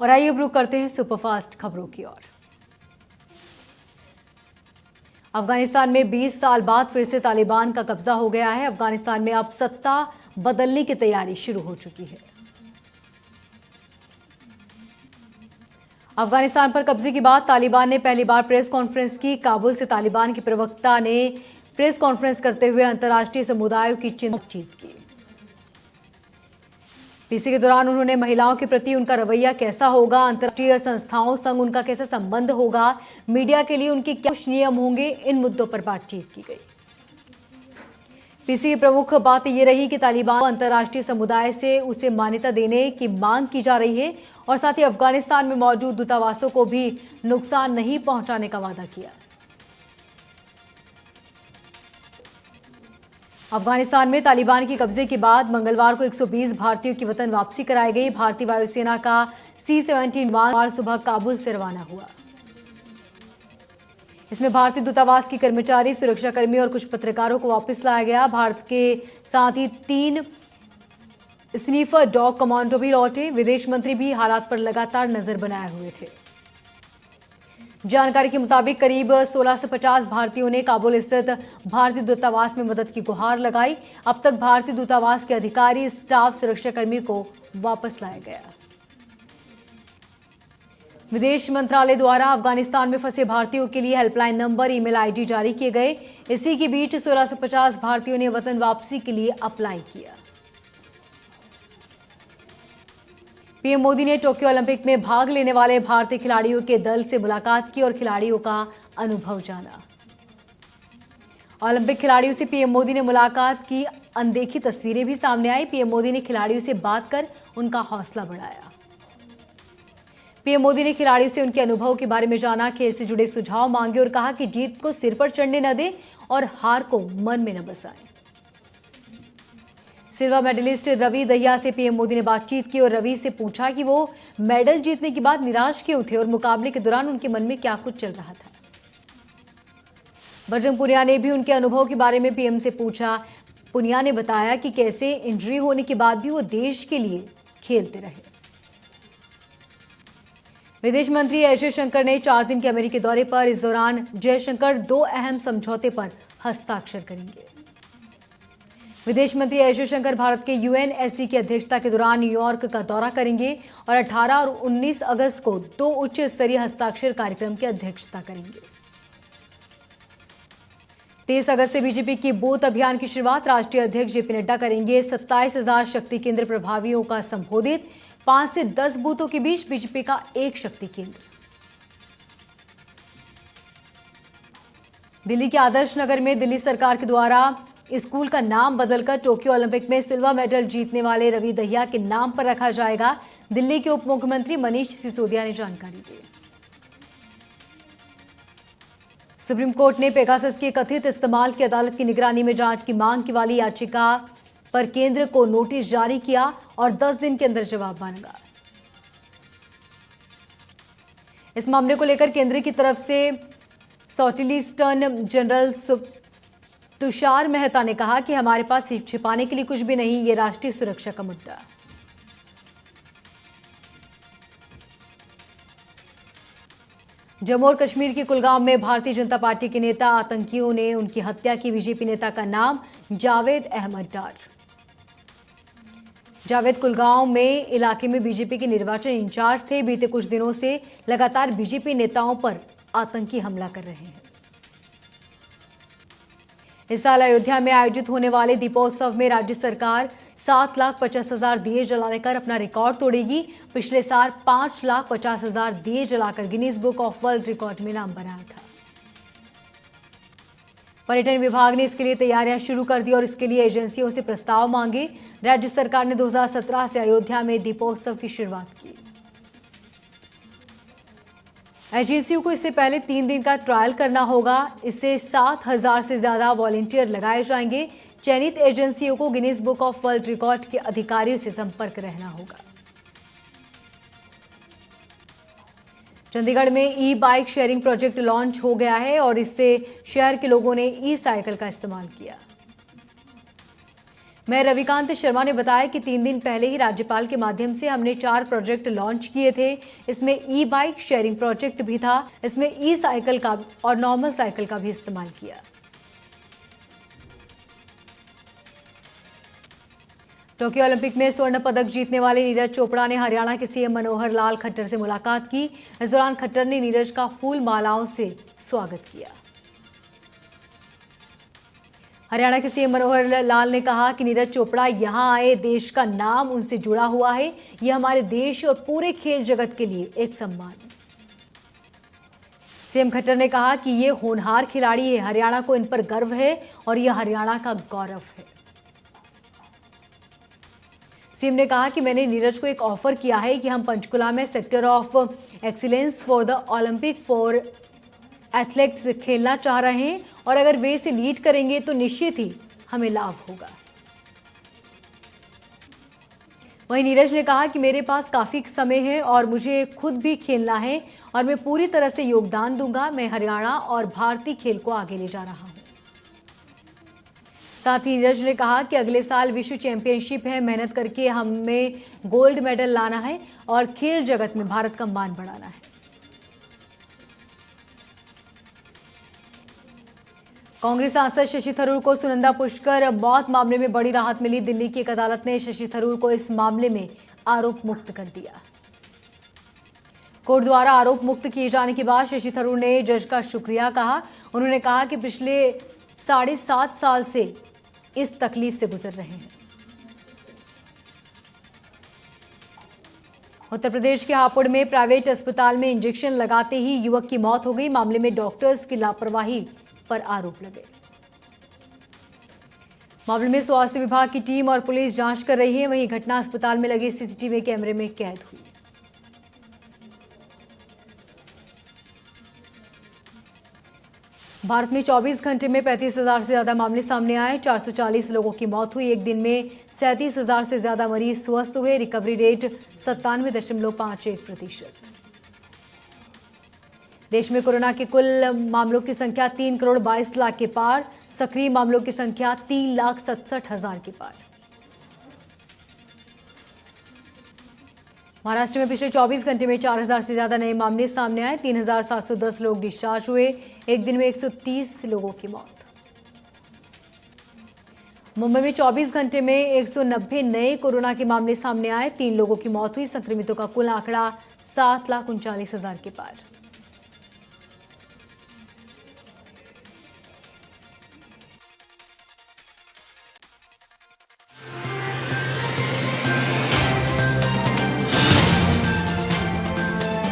और आइए अब रुक करते हैं सुपरफास्ट खबरों की ओर। अफगानिस्तान में 20 साल बाद फिर से तालिबान का कब्जा हो गया है। अफगानिस्तान में अब सत्ता बदलने की तैयारी शुरू हो चुकी है। अफगानिस्तान पर कब्जे के बाद तालिबान ने पहली बार प्रेस कॉन्फ्रेंस की। काबुल से तालिबान के प्रवक्ता ने प्रेस कॉन्फ्रेंस करते हुए अंतर्राष्ट्रीय समुदाय की चिंता की। पीसी के दौरान उन्होंने महिलाओं के प्रति उनका रवैया कैसा होगा, अंतर्राष्ट्रीय संस्थाओं संग उनका कैसा संबंध होगा, मीडिया के लिए उनके क्या कुछ नियम होंगे, इन मुद्दों पर बातचीत की गई। पीसी की प्रमुख बात यह रही कि तालिबान अंतर्राष्ट्रीय समुदाय से उसे मान्यता देने की मांग की जा रही है और साथ ही अफगानिस्तान में मौजूद दूतावासों को भी नुकसान नहीं पहुंचाने का वादा किया। अफगानिस्तान में तालिबान के कब्जे के बाद मंगलवार को 120 भारतीयों की वतन वापसी कराई गई। भारतीय वायुसेना का C-17 विमान सुबह काबुल से रवाना हुआ। इसमें भारतीय दूतावास के कर्मचारी, सुरक्षाकर्मी और कुछ पत्रकारों को वापस लाया गया। भारत के साथ ही 3 स्नीफर डॉग कमांडो भी लौटे। विदेश मंत्री भी हालात पर लगातार नजर बनाए हुए थे। जानकारी के मुताबिक करीब 1650 भारतीयों ने काबुल स्थित भारतीय दूतावास में मदद की गुहार लगाई। अब तक भारतीय दूतावास के अधिकारी, स्टाफ, सुरक्षाकर्मी को वापस लाया गया। विदेश मंत्रालय द्वारा अफगानिस्तान में फंसे भारतीयों के लिए हेल्पलाइन नंबर, ईमेल आईडी जारी किए गए। इसी के बीच 1650 भारतीयों ने वतन वापसी के लिए अप्लाई किया। पीएम मोदी ने टोक्यो ओलंपिक में भाग लेने वाले भारतीय खिलाड़ियों के दल से मुलाकात की और खिलाड़ियों का अनुभव जाना। ओलंपिक खिलाड़ियों से पीएम मोदी ने मुलाकात की। अनदेखी तस्वीरें भी सामने आई। पीएम मोदी ने खिलाड़ियों से बात कर उनका हौसला बढ़ाया। पीएम मोदी ने खिलाड़ियों से उनके अनुभव के बारे में जाना, खेल से जुड़े सुझाव मांगे और कहा कि जीत को सिर पर चढ़ने न दें और हार को मन में न बसाएं। सिल्वर मेडलिस्ट रवि दहिया से पीएम मोदी ने बातचीत की और रवि से पूछा कि वो मेडल जीतने के बाद निराश क्यों थे और मुकाबले के दौरान उनके मन में क्या कुछ चल रहा था। बजरंग पुनिया ने भी उनके अनुभव के बारे में पीएम से पूछा। पुनिया ने बताया कि कैसे इंजरी होने के बाद भी वो देश के लिए खेलते रहे। विदेश मंत्री एस जयशंकर ने 4 दिन के अमेरिकी दौरे पर। इस दौरान जयशंकर 2 अहम समझौते पर हस्ताक्षर करेंगे। विदेश मंत्री एस जयशंकर भारत के UNSC की अध्यक्षता के दौरान न्यूयॉर्क का दौरा करेंगे और 18 और 19 अगस्त को 2 उच्च स्तरीय हस्ताक्षर कार्यक्रम की अध्यक्षता करेंगे। 23 अगस्त से बीजेपी की बूथ अभियान की शुरुआत राष्ट्रीय अध्यक्ष JP नड्डा करेंगे। 27,000 शक्ति केंद्र प्रभावियों का संबोधित। 5 से 10 बूथों के बीच बीजेपी का एक शक्ति केंद्र। दिल्ली के आदर्श नगर में दिल्ली सरकार के द्वारा स्कूल का नाम बदलकर टोक्यो ओलंपिक में सिल्वर मेडल जीतने वाले रवि दहिया के नाम पर रखा जाएगा। दिल्ली के उप मुख्यमंत्री मनीष सिसोदिया ने जानकारी दी। सुप्रीम कोर्ट ने पेगासस के कथित इस्तेमाल की अदालत की निगरानी में जांच की मांग की वाली याचिका पर केंद्र को नोटिस जारी किया और 10 दिन के अंदर जवाब मांगा। इस मामले को लेकर केंद्र की तरफ से सॉलिसिटर जनरल तुषार मेहता ने कहा कि हमारे पास छिपाने के लिए कुछ भी नहीं, ये राष्ट्रीय सुरक्षा का मुद्दा। जम्मू और कश्मीर के कुलगाम में भारतीय जनता पार्टी के नेता आतंकियों ने उनकी हत्या की। बीजेपी नेता का नाम जावेद अहमद डार। जावेद कुलगांव में इलाके में बीजेपी के निर्वाचन इंचार्ज थे। बीते कुछ दिनों से लगातार बीजेपी नेताओं पर आतंकी हमला कर रहे हैं। इस साल अयोध्या में आयोजित होने वाले दीपोत्सव में राज्य सरकार 7,50,000 दिए जलाकर अपना रिकॉर्ड तोड़ेगी। पिछले साल 5,50,000 दिए जलाकर Guinness book of world record में नाम बनाया था। पर्यटन विभाग ने इसके लिए तैयारियां शुरू कर दी और इसके लिए एजेंसियों से प्रस्ताव मांगे। राज्य सरकार ने 2017 से अयोध्या में दीपोत्सव की शुरुआत की। एजेंसियों को इससे पहले 3 दिन का ट्रायल करना होगा। इससे 7,000 से ज्यादा वॉलंटियर लगाए जाएंगे। चयनित एजेंसियों को Guinness book of world record के अधिकारियों से संपर्क रहना होगा। चंडीगढ़ में ई बाइक शेयरिंग प्रोजेक्ट लॉन्च हो गया है और इससे शहर के लोगों ने ई साइकिल का इस्तेमाल किया। मैं रविकांत शर्मा ने बताया कि 3 दिन पहले ही राज्यपाल के माध्यम से हमने 4 प्रोजेक्ट लॉन्च किए थे। इसमें ई बाइक शेयरिंग प्रोजेक्ट भी था। इसमें ई साइकिल का और नॉर्मल साइकिल का भी इस्तेमाल किया। टोक्यो ओलंपिक में स्वर्ण पदक जीतने वाले नीरज चोपड़ा ने हरियाणा के सीएम मनोहर लाल खट्टर से मुलाकात की। इस दौरान खट्टर ने नीरज का फूल मालाओं से स्वागत किया। हरियाणा के सीएम मनोहर लाल ने कहा कि नीरज चोपड़ा यहां आए, देश का नाम उनसे जुड़ा हुआ है। यह हमारे देश और पूरे खेल जगत के लिए एक सम्मान है। सीएम खट्टर ने कहा कि ये होनहार खिलाड़ी है, हरियाणा को इन पर गर्व है और यह हरियाणा का गौरव है। सीएम ने कहा कि मैंने नीरज को एक ऑफर किया है कि हम पंचकुला में sector of excellence for the Olympic for athletes खेलना चाह रहे हैं और अगर वे इसे लीड करेंगे तो निश्चित ही हमें लाभ होगा। वहीं नीरज ने कहा कि मेरे पास काफी समय है और मुझे खुद भी खेलना है और मैं पूरी तरह से योगदान दूंगा। मैं हरियाणा और भारतीय खेल को आगे ले जा रहा हूं। साथ ही नीरज ने कहा कि अगले साल विश्व चैंपियनशिप है, मेहनत करके हमें गोल्ड मेडल लाना है और खेल जगत में भारत का मान बढ़ाना है। कांग्रेस सांसद शशि थरूर को सुनंदा पुष्कर मौत मामले में बड़ी राहत मिली। दिल्ली की एक अदालत ने शशि थरूर को इस मामले में आरोप मुक्त कर दिया। कोर्ट द्वारा आरोप मुक्त किए जाने के बाद शशि थरूर ने जज का शुक्रिया कहा। उन्होंने कहा कि पिछले 7.5 साल से इस तकलीफ से गुजर रहे हैं। उत्तर प्रदेश के हापुड़ में प्राइवेट अस्पताल में इंजेक्शन लगाते ही युवक की मौत हो गई। मामले में डॉक्टर्स की लापरवाही पर आरोप लगे। मामले में स्वास्थ्य विभाग की टीम और पुलिस जांच कर रही है। वहीं घटना अस्पताल में लगे सीसीटीवी कैमरे में कैद हुई। भारत में 24 घंटे में 35,000 से ज्यादा मामले सामने आए। 440 लोगों की मौत हुई। एक दिन में 37,000 से ज्यादा मरीज स्वस्थ हुए। Recovery rate 97.51%। देश में कोरोना के कुल मामलों की संख्या 3,22,00,000 के पार। सक्रिय मामलों की संख्या 3,67,000 के पार। महाराष्ट्र में पिछले 24 घंटे में 4,000 से ज्यादा नए मामले सामने आए। 3,710 लोग डिस्चार्ज हुए। एक दिन में 130 लोगों की मौत। मुंबई में 24 घंटे में 190 नए कोरोना के मामले सामने आए। 3 लोगों की मौत हुई। संक्रमितों का कुल आंकड़ा 7,39,000 के पार।